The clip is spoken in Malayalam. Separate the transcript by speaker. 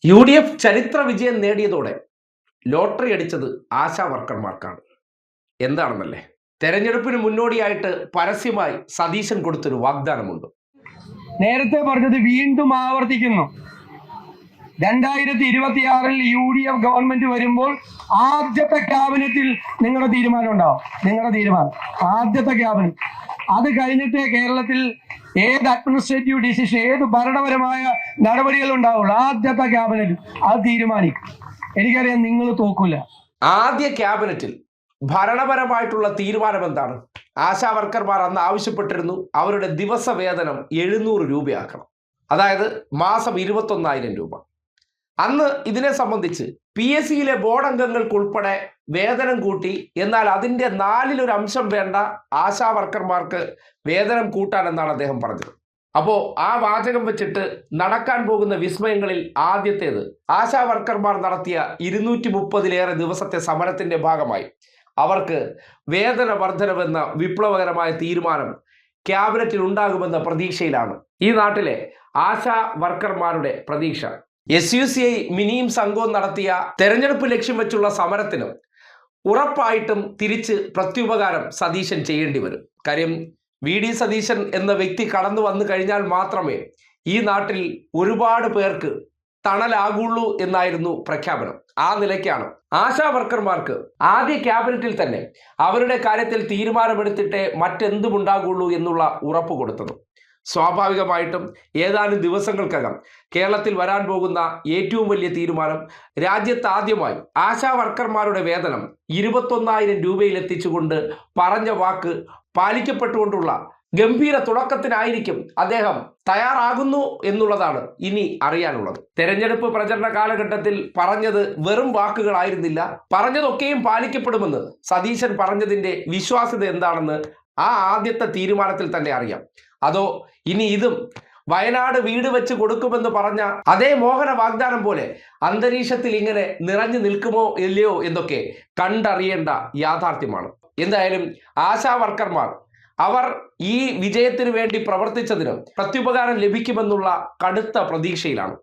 Speaker 1: UDF ചരിത്ര വിജയം നേടിയതോടെ ലോട്ടറി അടിച്ചത് ആശാ വർക്കർമാർക്കാണ്. എന്താണെന്നല്ലേ? തെരഞ്ഞെടുപ്പിന് മുന്നോടിയായിട്ട് പരസ്യമായി സതീശൻ കൊടുത്തൊരു വാഗ്ദാനമുണ്ട്.
Speaker 2: നേരത്തെ പറഞ്ഞത് വീണ്ടും ആവർത്തിക്കുന്നു. 2026 UDF ഗവൺമെന്റ് വരുമ്പോൾ ആദ്യത്തെ ക്യാബിനറ്റിൽ നിങ്ങളുടെ തീരുമാനം ഉണ്ടാവും. നിങ്ങളുടെ തീരുമാനം ആദ്യത്തെ ക്യാബിനറ്റ്. അത് കഴിഞ്ഞിട്ട് കേരളത്തിൽ ഏത് അഡ്മിനിസ്ട്രേറ്റീവ് ഡിസിഷൻ, ഏത് ഭരണപരമായ നടപടികൾ ഉണ്ടാവുള്ളൂ. ആദ്യത്തെ ക്യാബിനറ്റ് അത് തീരുമാനിക്കും. എനിക്കറിയാം നിങ്ങൾ തോക്കൂല.
Speaker 1: ആദ്യ ക്യാബിനറ്റിൽ ഭരണപരമായിട്ടുള്ള തീരുമാനം എന്താണ്? ആശാ വർക്കർമാർ അന്ന് ആവശ്യപ്പെട്ടിരുന്നു അവരുടെ ദിവസ വേതനം 700 രൂപയാക്കണം. അതായത് മാസം 21,000 രൂപ. അന്ന് ഇതിനെ സംബന്ധിച്ച് PSCയിലെ ബോർഡ് അംഗങ്ങൾക്കുൾപ്പെടെ വേതനം കൂട്ടി. എന്നാൽ അതിൻ്റെ 4-1 അംശം വേണ്ട, ആശാ വർക്കർമാർക്ക് വേതനം കൂട്ടാൻ എന്നാണ് അദ്ദേഹം പറഞ്ഞത്. അപ്പോൾ ആ വാചകം വെച്ചിട്ട് നടക്കാൻ പോകുന്ന വിസ്മയങ്ങളിൽ ആദ്യത്തേത്, ആശാ വർക്കർമാർ നടത്തിയ 230-ലേറെ ദിവസത്തെ സമരത്തിന്റെ ഭാഗമായി അവർക്ക് വേതന വർധനവെന്ന വിപ്ലവകരമായ തീരുമാനം ക്യാബിനറ്റിൽ ഉണ്ടാകുമെന്ന പ്രതീക്ഷയിലാണ് ഈ നാട്ടിലെ ആശാ വർക്കർമാരുടെ പ്രതീക്ഷ. SUCI മിനിയും സംഘവും നടത്തിയ തെരഞ്ഞെടുപ്പ് ലക്ഷ്യം വെച്ചുള്ള സമരത്തിന് ഉറപ്പായിട്ടും തിരിച്ച് പ്രത്യുപകാരം സതീശൻ ചെയ്യേണ്ടി വരും. കാര്യം VD സതീശൻ എന്ന വ്യക്തി കടന്നു വന്നു കഴിഞ്ഞാൽ മാത്രമേ ഈ നാട്ടിൽ ഒരുപാട് പേർക്ക് തണലാകുള്ളൂ എന്നായിരുന്നു പ്രഖ്യാപനം. ആ നിലയ്ക്കാണ് ആശാ വർക്കർമാർക്ക് ആദ്യ ക്യാബിനറ്റിൽ തന്നെ അവരുടെ കാര്യത്തിൽ തീരുമാനമെടുത്തിട്ടേ മറ്റെന്തും ഉണ്ടാകുള്ളൂ എന്നുള്ള ഉറപ്പ് കൊടുത്തത്. സ്വാഭാവികമായിട്ടും ഏതാനും ദിവസങ്ങൾക്കകം കേരളത്തിൽ വരാൻ പോകുന്ന ഏറ്റവും വലിയ തീരുമാനം, രാജ്യത്ത് ആദ്യമായി ആശാ വർക്കർമാരുടെ വേതനം 21,000 രൂപയിലെത്തിച്ചുകൊണ്ട് പറഞ്ഞ വാക്ക് പാലിക്കപ്പെട്ടുകൊണ്ടുള്ള ഗംഭീര തുടക്കത്തിനായിരിക്കും അദ്ദേഹം തയ്യാറാകുന്നു എന്നുള്ളതാണ് ഇനി അറിയാനുള്ളത്. തെരഞ്ഞെടുപ്പ് പ്രചരണ കാലഘട്ടത്തിൽ പറഞ്ഞത് വെറും വാക്കുകളായിരുന്നില്ല. പറഞ്ഞതൊക്കെയും പാലിക്കപ്പെടുമെന്ന് സതീശൻ പറഞ്ഞതിൻ്റെ വിശ്വാസ്യത എന്താണെന്ന് ആ ആദ്യത്തെ തീരുമാനത്തിൽ തന്നെ അറിയാം. അതോ ഇനി ഇതും വയനാട് വീട് വെച്ച് കൊടുക്കുമെന്ന് പറഞ്ഞ അതേ മോഹന വാഗ്ദാനം പോലെ അന്തരീക്ഷത്തിൽ ഇങ്ങനെ നിറഞ്ഞു നിൽക്കുമോ ഇല്ലയോ എന്നൊക്കെ കണ്ടറിയേണ്ട യാഥാർത്ഥ്യമാണ്. എന്തായാലും ആശാ വർക്കർമാർ അവർ ഈ വിജയത്തിന് വേണ്ടി പ്രവർത്തിച്ചതിന് പ്രത്യുപകാരം ലഭിക്കുമെന്നുള്ള കടുത്ത പ്രതീക്ഷയിലാണ്.